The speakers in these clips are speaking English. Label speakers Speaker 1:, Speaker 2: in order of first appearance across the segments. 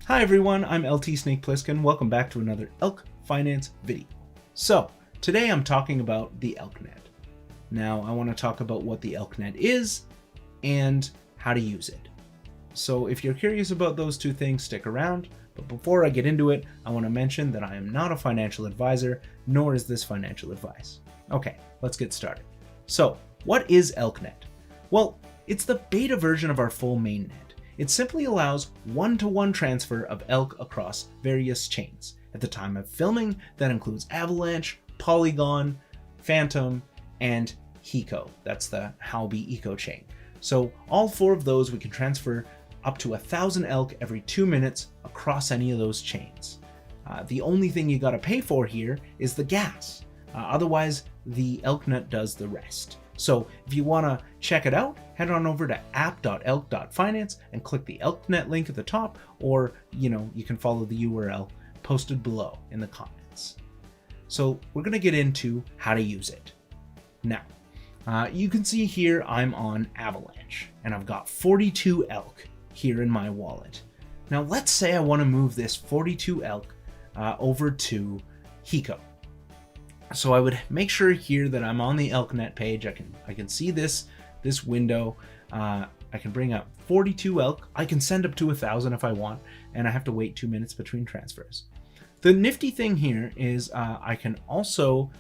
Speaker 1: Hi everyone, I'm LT Snake Plissken. Welcome back to another Elk Finance video. So, today I'm talking about the ElkNet. Now, I want to talk about what the ElkNet is and how to use it. So, if you're curious about those two things, stick around. But before I get into it, I want to mention that I am not a financial advisor, nor is this financial advice. Okay, let's get started. So, what is ElkNet? Well, it's the beta version of our full mainnet. It simply allows one-to-one transfer of elk across various chains. At the time of filming, that includes Avalanche, Polygon, Phantom, and Hiko. That's the Howbie Eco chain. So all four of those we can transfer up to 1,000 elk every 2 minutes across any of those chains. The only thing you gotta pay for here is the gas. Otherwise, the ElkNet does the rest. So if you want to check it out, head on over to app.elk.finance and click the ElkNet link at the top, or you can follow the URL posted below in the comments. So we're going to get into how to use it. Now, you can see here I'm on Avalanche and I've got 42 elk here in my wallet. Now let's say I want to move this 42 elk over to Hiko. So I would make sure here that I'm on the ElkNet page. I can see this window. I can bring up 42 elk. I can send up to 1,000 if I want, and I have to wait 2 minutes between transfers. The nifty thing here is I can also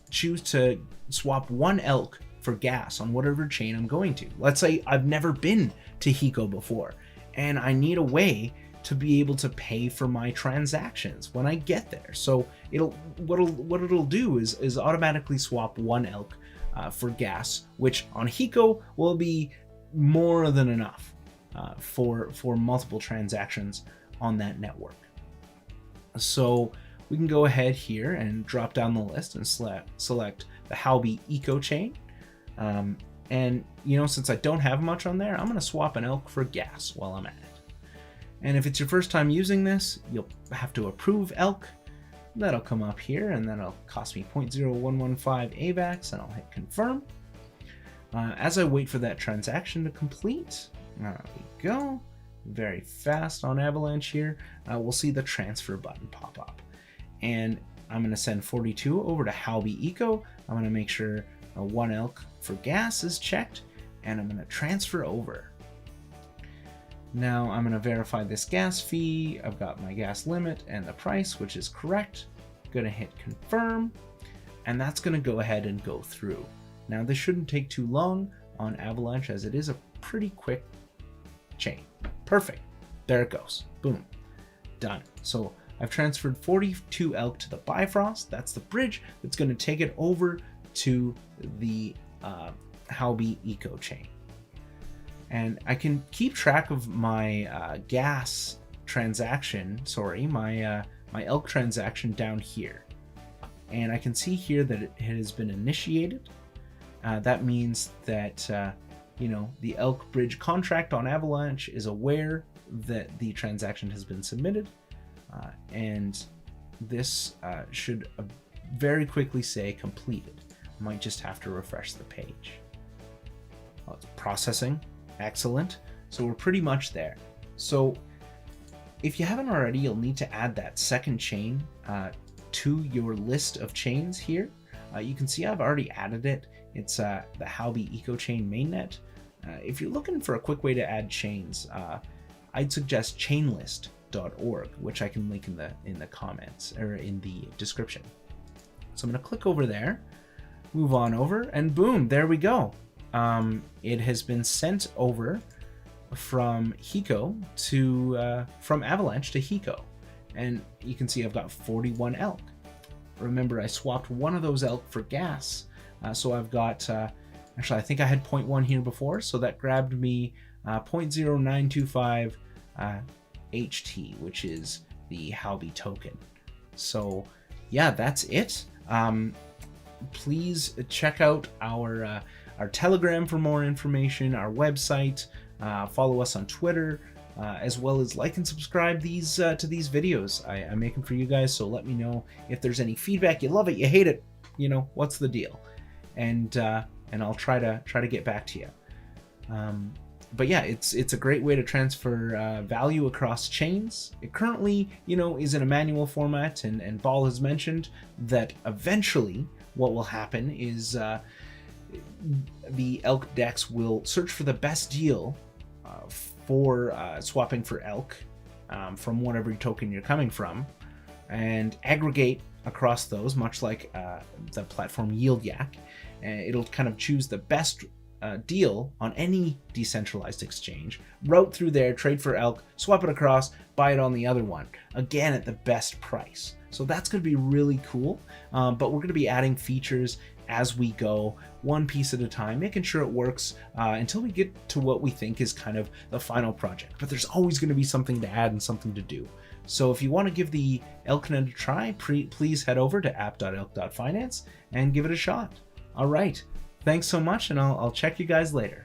Speaker 1: choose to swap one elk for gas on whatever chain I'm going to. Let's say I've never been to Hiko before, and I need a way to be able to pay for my transactions when I get there. So what it'll do is automatically swap one elk for gas, which on Hiko will be more than enough for multiple transactions on that network. So we can go ahead here and drop down the list and select the Howbie Eco chain. And since I don't have much on there, I'm gonna swap an elk for gas while I'm at it. And if it's your first time using this, you'll have to approve elk. That'll come up here, and then it'll cost me 0.0115 AVAX, and I'll hit confirm. As I wait for that transaction to complete, there we go. Very fast on Avalanche here. We'll see the transfer button pop up. And I'm going to send 42 over to Howbie Eco. I'm going to make sure one elk for gas is checked, and I'm going to transfer over. Now I'm going to verify this gas fee. I've got my gas limit and the price, which is correct. I'm going to hit confirm, and that's going to go ahead and go through. Now this shouldn't take too long on Avalanche, as it is a pretty quick chain. Perfect. There it goes. Boom. Done. So I've transferred 42 elk to the Bifrost. That's the bridge that's going to take it over to the Howbie Eco chain. And I can keep track of my gas transaction, my elk transaction down here. And I can see here that it has been initiated. That means that, the elk bridge contract on Avalanche is aware that the transaction has been submitted. And this should very quickly say completed. I might just have to refresh the page. Well, it's processing. Excellent. So we're pretty much there. So if you haven't already, you'll need to add that second chain to your list of chains here. You can see I've already added it. It's the Howbie Eco chain mainnet. If you're looking for a quick way to add chains, I'd suggest chainlist.org, which I can link in the comments or in the description. So I'm going to click over there, move on over, and boom, there we go. It has been sent over from Hiko from Avalanche to Hiko, and you can see I've got 41 elk. Remember, I swapped one of those elk for gas, so I've got actually I think I had 0.1 here before, so that grabbed me 0.0925 HT, which is the Howbie token. So yeah, that's it. Please check out our Telegram for more information, our website, follow us on Twitter, as well as like and subscribe to these videos. I make them for you guys, so let me know if there's any feedback. You love it, you hate it, what's the deal? And I'll try to get back to you. but yeah, it's a great way to transfer value across chains. It currently, is in a manual format, and Ball has mentioned that eventually what will happen is the Elk DEX will search for the best deal for swapping for Elk from whatever token you're coming from, and aggregate across those, much like the platform YieldYak. It'll kind of choose the best deal on any decentralized exchange, route through there, trade for Elk, swap it across, buy it on the other one, again at the best price. So that's going to be really cool, but we're going to be adding features as we go, one piece at a time, making sure it works until we get to what we think is kind of the final project. But there's always going to be something to add and something to do. So if you want to give the ElkNet a try, please head over to app.elk.finance and give it a shot. All right, thanks so much, and I'll check you guys later.